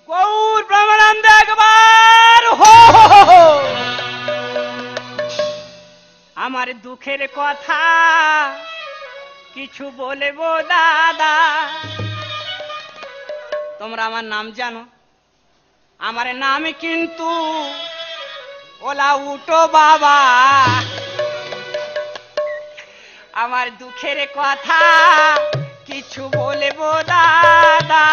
গৌর ব্রহ্মানন্দ একবার হো আমার দুঃখের কথা কিছু বলবো দাদা। তোমরা আমার নাম জানো, আমার নাম কিন্তু ওলা উঠো বাবা। আমার দুঃখের কথা কিছু বলবো দাদা।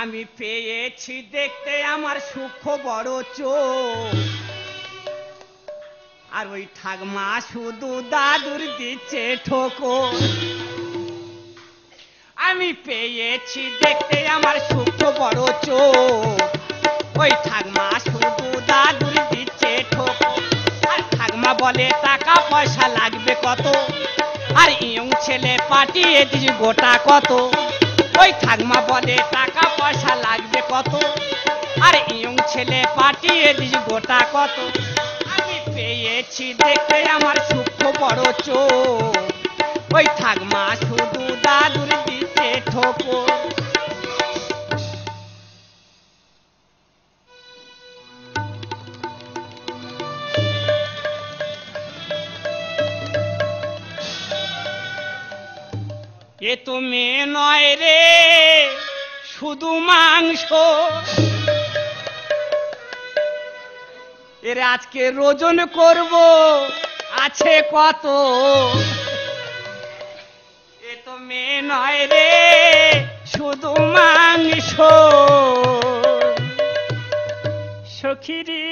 আমি পেয়েছি দেখতে আমার সুখ বড় চোখ, আর ওই ঠাকমা শুধু দাদুর দিচ্ছে ঠোকর। আমি পেয়েছি দেখতে আমার সুখ বড় চোখ, ওই ঠাকমা শুধু দাদুর দিচ্ছে ঠোকর। আর ঠাকমা বলে টাকা পয়সা লাগবে কত, আর ইয়ং ছেলে পাঠিয়ে দিস গোটা কত। ওই ঠাকমা বলে টাকা পয়সা লাগবে কত, আর ইয়ং ছেলে পাঠিয়ে দিস গোটা কত। আমি পেয়েছি দেখতে আমার সুখ বড় চোখ, ওই ঠাকমা শুধু দাদুর দিতে ঠোকর। এ তো মেয়ে নয় রে শুধু মাংস, এর আজকে রোজন করব আছে কত। এ তো মেয়ে নয় রে শুধু মাংস, সখিরি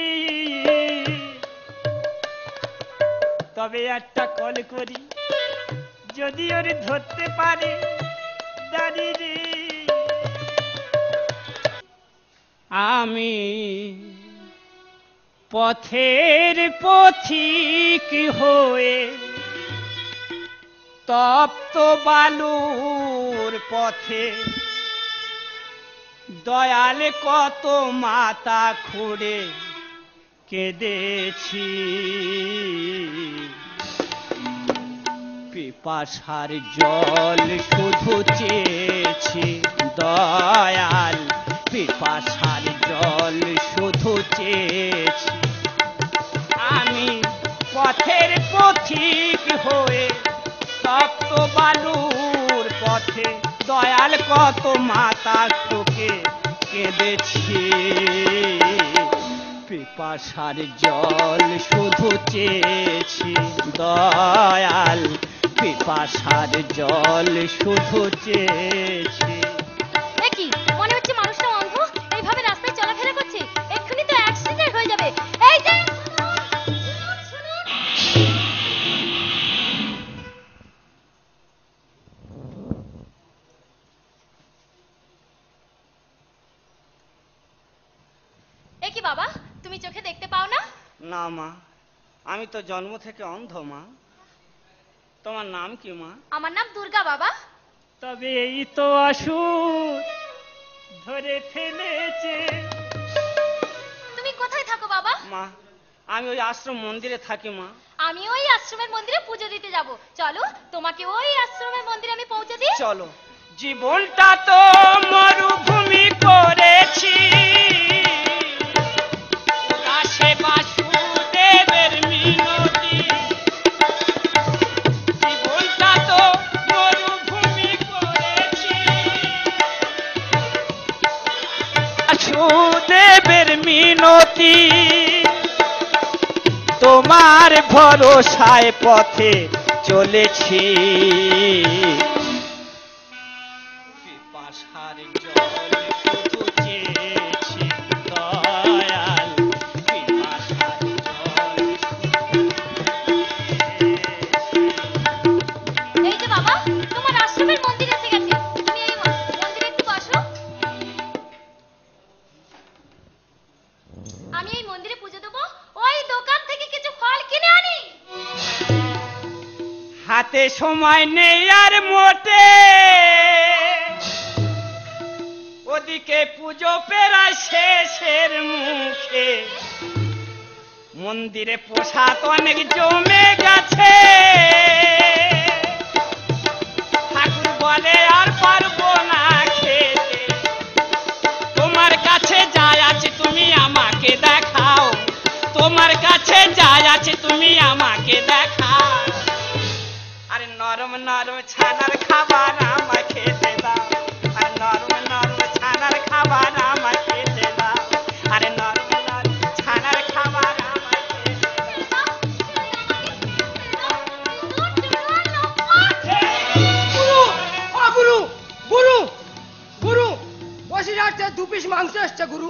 তবে একটা কল করি, যদি ওর ধরতে পারে দাঁড়িয়ে। আমি পথের পথিক হয়ে তপ্ত বালুর পথে দয়াল কত মাথা খুঁড়ে কেঁদেছি। পিপাসার জল শুধু চেয়েছি দয়াল, পিপাসার জল শুধু চেয়েছি। আমি পথের পথিক হয়ে তপ্ত বালুর পথে দয়াল কত মাতা তোকে কেঁদেছি। পিপাসার জল শুধু চেয়েছি দয়াল, পিপাসার জল শুধু চেয়েছি। কি মনে হচ্ছে মানুষটা অন্ধ, এইভাবে রাস্তায় চলাফেরা করছে, এক্ষুনি তো অ্যাক্সিডেন্ট হয়ে যাবে। এই যে এ কি বাবা, তুমি চোখে দেখতে পাও না? না মা, আমি তো জন্ম থেকে অন্ধ মা। তোমার নাম কি মা? আমার নাম দুর্গা বাবা। তবে এই তো অসুর ধরে ফেলেছে। তুমি কোথায় থাকো বাবা? মা আমি ওই আশ্রম মন্দিরে থাকি মা। আমি ওই আশ্রমের মন্দিরে পুজো দিতে যাব, চলো তোমাকে ওই আশ্রমের মন্দিরে আমি পৌঁছে দিই। চলো। জীবনটা তো মরুভূমি করেছি, দাসে বাসুদেবের মিনতি। জীবনটা তো মরুভূমি করেছি, বাসুদেবের মিনতি। তোমার ভরসায় পথে চলেছি, পিপাসার জল শুধু চেয়েছি দয়াল, পিপাসার জল এই যে বাবা, তোমার আশ্রমের মন্দির এসে গেছে, তুমি এই মন্দিরে একটু বসো। আমি এই মন্দিরে পুজো দেবো, ওই দোকান থেকে কিছু ফল কিনে আনি। হাতে সময় নেই আর মোটে, পুজো পেরায় শেষের মুখে, মন্দিরে প্রসাদ অনেক জমে গেছে, ঠাকুর বলে আর পারবো না খেতে, তোমার কাছে যা আছে তুমি আমাকে দেখাও, তোমার কাছে যা আছে তুমি আমাকে দেখাও। আরে নরম নরম ছানার খাবার আমাকে খেতে দাও, আরে নরম নরম ছানার খাবার আমাকে খেতে দাও, আরে নরম নরম ছানার খাবার আমাকে খেতে দাও। গুরু, ও গুরু, গুরু, গুরু, বসিরহাটে 2 পিস মাংস এসছে গুরু।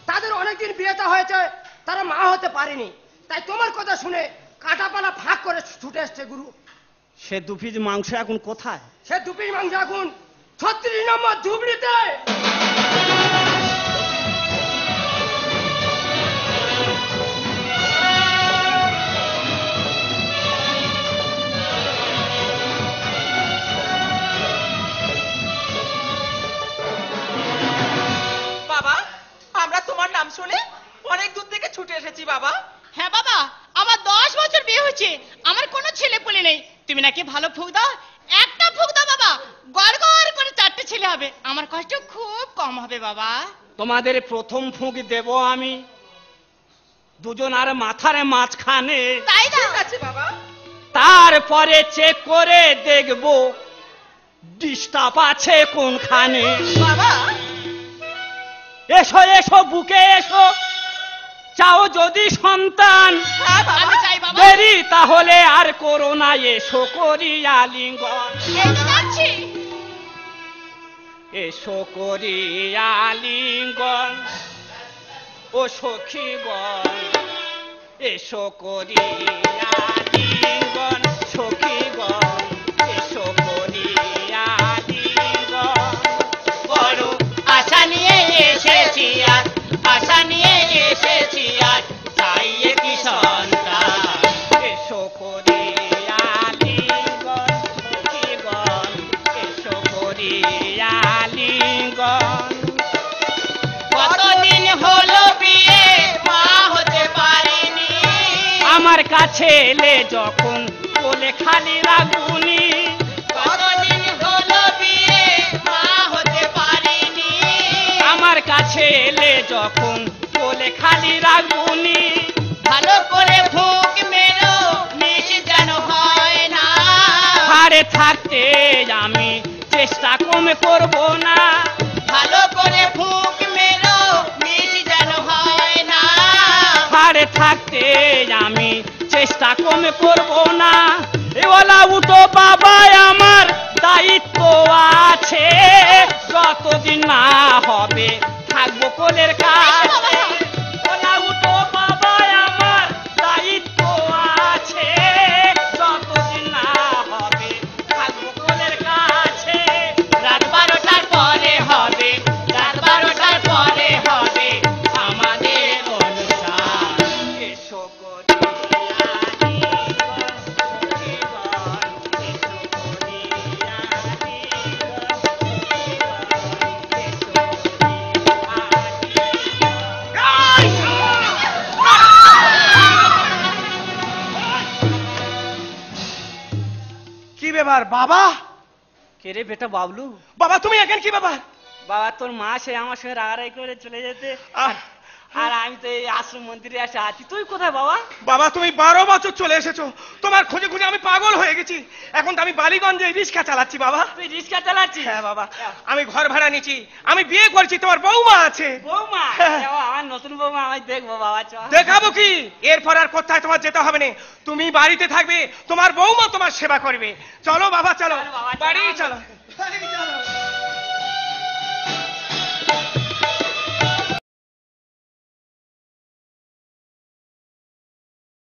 তাদের অনেকদিন বিয়েটা হয়েছে, তারা মা হতে পারেনি, তাই তোমার কথা শুনে কাঁটাপালা ফাঁক করে ছুটে এসছে গুরু। সে 2 পিস মাংস এখন কোথায়? সে 2 পিস মাংস এখন 36 নম্বর ধুবড়িতে। বাবা, আমরা তোমার নাম শুনে অনেক দূর থেকে ছুটে এসেছি বাবা। হ্যাঁ বাবা, আমার 10 বছর বিয়ে হয়েছে, আমার কোনো ছেলে পুলে নেই। তুমি নাকি ভালো ফুক দাও, একটা ফুক দাও বাবা, গড় গড় করে 4টে ছেলে হবে, আমার কষ্ট খুব কম হবে বাবা। তোমাদের প্রথম ফুঁক দেব আমি, দুজন আর মাথার মাঝখানে, তাই দাও। ঠিক আছে বাবা। তারপরে চেক করে দেখবো ডিস্টার্ব আছে কোনখানে। বাবা, এসো এসো বুকে এসো, চাও যদি সন্তান, হ্যাঁ বাবা। আমি চাই বাবা। দেরি তাহলে আর করো না, এসো করি আলিঙ্গন, এই তো যাচ্ছি। এসো করি আলিঙ্গন, ও সখীগণ, এসো করি আলিঙ্গন, সখীগণ, এসো করি আলিঙ্গন। বড় আশা নিয়ে এসেছি আজ, আশা নিয়ে এসেছি আজ, চাই কি সন্তান, এসো করি আলিঙ্গন, সখীগণ, এসো করি আলিঙ্গন। কতদিন হলো বিয়ে, মা হতে পারিনি, আমার কাছে এলে যখন বলে খালি রাগুনি, কতদিন হলো বিয়ে, মা হতে পারিনি, আমার কাছে এলে যখন বলে খালি রাগুনি, ভালো করে ফুক মেরো মিশ যেন হয় না, হারে থাকতে আমি চেষ্টা কম করব না, ভালো করে ফুক মেরো মিশ যেন হয় না, হারে থাকতে আমি চেষ্টা কম করব না। এওয়ালা উঠো বাবা, আমার দায়িত্ব আছে, যতদিন না হবে থাকবো কোলের কাছে। ওলা উঠো বাবা, আমার দায়িত্ব আছে, যতদিন না হবে থাকবো কোলের কাছে। রাত 12টার পরে হবে, রাত 12টার পরে হবে আমাদের অনুষ্ঠান, এসো করি আলিঙ্গন, সখীগণ, এসো করি আলিঙ্গন, সখীগণ, এসো কি ব্যাপার বাবা? কে রে বেটা বাবলু? বাবা তুমি এখানে কি ব্যাপার? বাবা তোর মা সে আমার সঙ্গে রাগারাগি করে চলে যেতে, আর আমি তো এই আশ্রম মন্দিরে এসে আছি। তুই কোথায় বাবা? বাবা তুমি 12 বছর চলে এসেছো, তোমার খোঁজে খুঁজে আমি পাগল হয়ে গেছি। এখন তো আমি বালিগঞ্জে রিক্সা চালাচ্ছি বাবা। তুই রিক্সা চালাচ্ছিস? হ্যাঁ বাবা, আমি ঘর ভাড়া নিয়েছি, আমি বিয়ে করছি, তোমার বৌমা আছে। বৌমা? হ্যাঁ। যাও, আমার নতুন বৌমা আমি দেখবো বাবা। চ দেখাবো কি, এরপর আর কোথায় তোমার যেতে হবে না, তুমি বাড়িতে থাকবে, তোমার বৌমা তোমার সেবা করবে। চলো বাবা চলো, চলো বাবা, চলো। বাড়ি চলো।